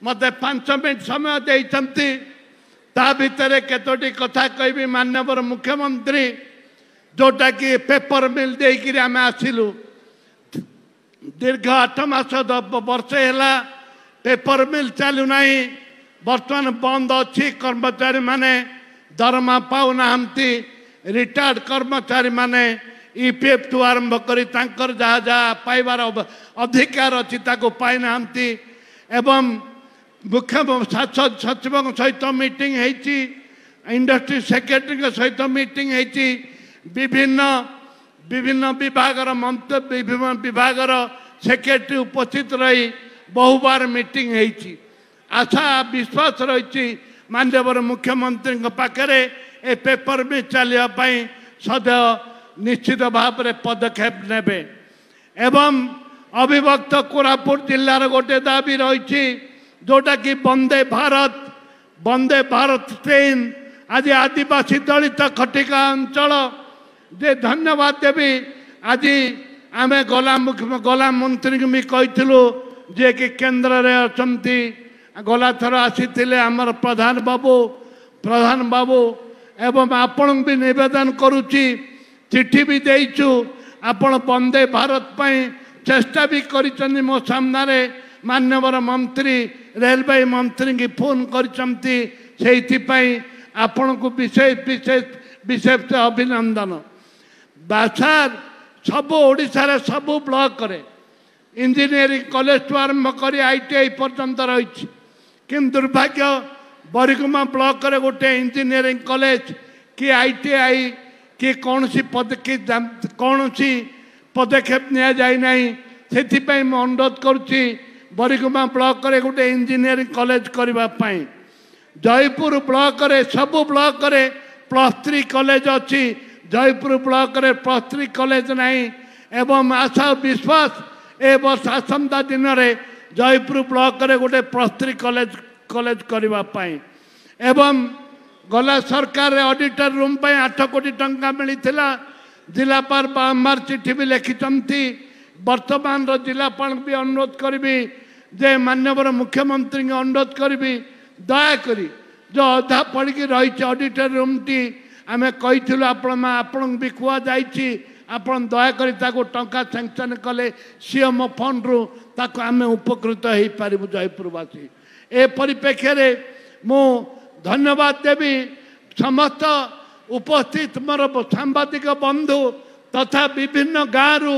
मते 5 मिनट समय देइछंती ता भितरे केतोटी कथा कहबी माननीय मुख्यमंत्री जोटा कि पेपर मिल देकिरी आमे आसिलु दीर्घ 8 मास वर्ष है पेपर मिल चालू नहीं बर्तमान बंद अच्छी कर्मचारी माने दरमा पाऊना रिटायर्ड कर्मचारी माने ईपीएफ टू आरंभ करी तांकर जहाँ जहाँ पाइबार अधिकार अच्छी ताको पाई नाहंती एवं मुख्य सचिव सहित मीटिंग होती इंडस्ट्री सेक्रेटरी सहित मीटिंग होती विभिन्न विभिन्न विभागर मंत्री विभिन्न विभागर सेक्रेटरी उपस्थित रही बहु बार मीटिंग होती आशा विश्वास रही माननीय मुख्यमंत्री पाखे ए पेपर में चलने सदैव निश्चित भाव में पदक्षेप नेबे एवं अविभक्त कोरापुट जिलार गोटे दाबी रही जोटा कि वंदे भारत ट्रेन आज आदिवासी दलित खटिका अंचल जे धन्यवाद देवी आज आम गला मंत्री भी कहीलु जे कि केन्द्र रे अछंती गला थर आसी आमर प्रधान बाबू एवं आपण भी निवेदन करुच्ची चिट्ठी भी देचु आपण वंदे भारत पाई चेष्टा भी करिसनि मो सामने माननीय मंत्री रेलवे मंत्री की फोन करचंती आपण को विशेष अभिनंदन बासार सब ओडिशा सब ब्लॉक रे इंजीनियरिंग कॉलेज तो आरंभ कर आईटीआई पर्यंत रही कि दुर्भाग्य बरिगुमा ब्लॉक रे गोटे इंजीनियरिंग कॉलेज कि आईटीआई कि कौन सी पदक्षेप निया जाय नहीं से अनुरोध करुच्ची बरिगुमा ब्लॉक रे गोटे इंजीनियरिंग कॉलेज करने जयपुर ब्लॉक रे सबु ब्लॉक रे +3 कॉलेज अच्छी जयपुर ब्लॉक रे +3 कॉलेज नहीं एवं आशा विश्वास ए वर्ष आसंता दिन रे जयपुर ब्लॉक रे गोटे +3 कॉलेज करने एवं गला सरकार रे ऑडिटर रूम पे 8 कोटी टंका मिलता जिलापाल बारंबार चिट्ठी भी लिखिंट वर्तमान जिलापाल भी अनुरोध करी जे माननीय मुख्यमंत्री अनुरोध करी दयाकोरी जो अधा पड़ी रही ऑडिटर रूम टी आम कही आपण भी कहुई आपण दयाकोरी टंका सैंक्शन कले सीएम फंड रु ताको आम उपकृत हो पारू जयपुरवासी ए परिप्रेक्षी मु धन्यवाद देवी समस्त उपस्थित मोर सांबादिक बंधु तथा विभिन्न गाँव रु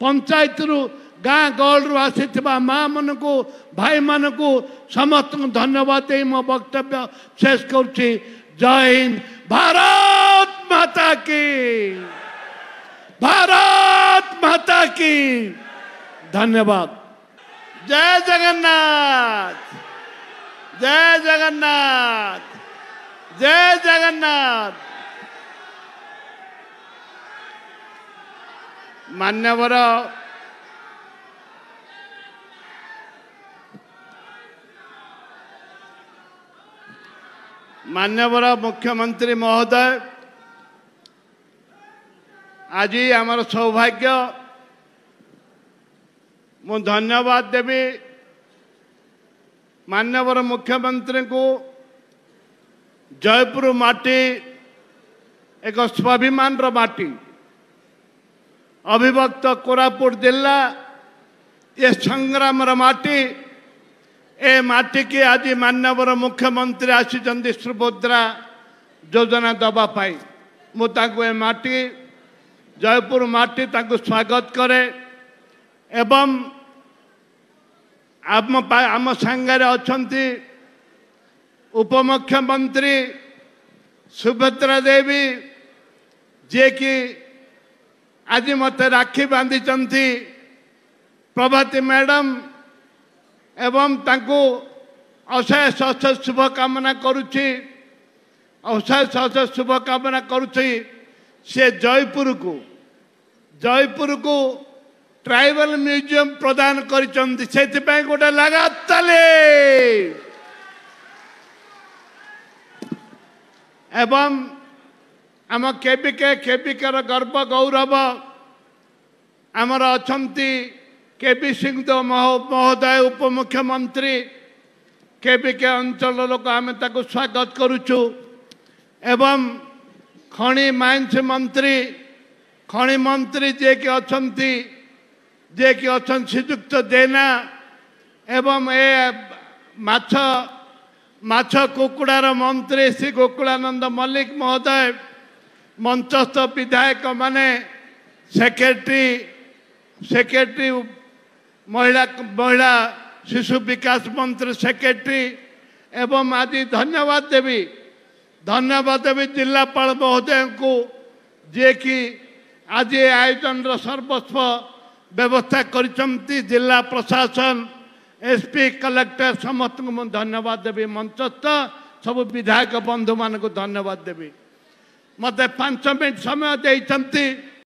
पंचायत रु गाँ गहल रु आसी माँ मन को भाई मान को समस्त धन्यवाद दे मो वक्तव्य शेष करुच्ची। जय हिंद, भारत माता की, भारत माता की। धन्यवाद। जय जगन्नाथ, जय जगन्नाथ, जय जगन्नाथ। मान्यवर मुख्यमंत्री महोदय, आज आमर सौभाग्य मु धन्यवाद देवी मान्यवर मुख्यमंत्री को। जयपुर माटी एक स्वाभिमान माटी, अविभक्त कोरापुट जिला ये संग्राम माटी, ए माटी की आज माननीय मुख्यमंत्री आसी सुभद्रा योजना दबा पाई मुझे माटी जयपुर माटी ताको स्वागत करे एवं आम सांगे अच्छी उपमुख्यमंत्री सुभद्रा देवी जे कि आज मत राखी बांधी प्रभाती मैडम एवं तांको अशेष अशेष शुभकामना करुच्ची, अशेष अशेष शुभकामना करुच्ची। से जयपुर को ट्राइबल म्यूजियम प्रदान करिसंती, सेथिपाई गोटे लगा ताले एवं आम केबिकर गर्व गौरव आमर अच्छी केबी सिंह महोदय उपमुख्यमंत्री केबिके अंचल लोक आम स्वागत करुचु एवं खनि माइंस मंत्री जे कि अच्छा श्रीजुक्त देना एवं ए माछ कुकुड़ार मंत्री श्री गोकुलानंद मल्लिक महोदय मंचस्थ विधायक माने सेक्रेटरी महिला शिशु विकास मंत्री सेक्रेटरी एवं आज धन्यवाद देवी जिलापाल महोदय को जे कि आज आयोजन सर्वस्व व्यवस्था करिसंती जिला प्रशासन एसपी कलेक्टर समस्त को धन्यवाद देवी मंचस्थ सब विधायक बंधु मान को धन्यवाद देवी मत 5 मिनट समय देते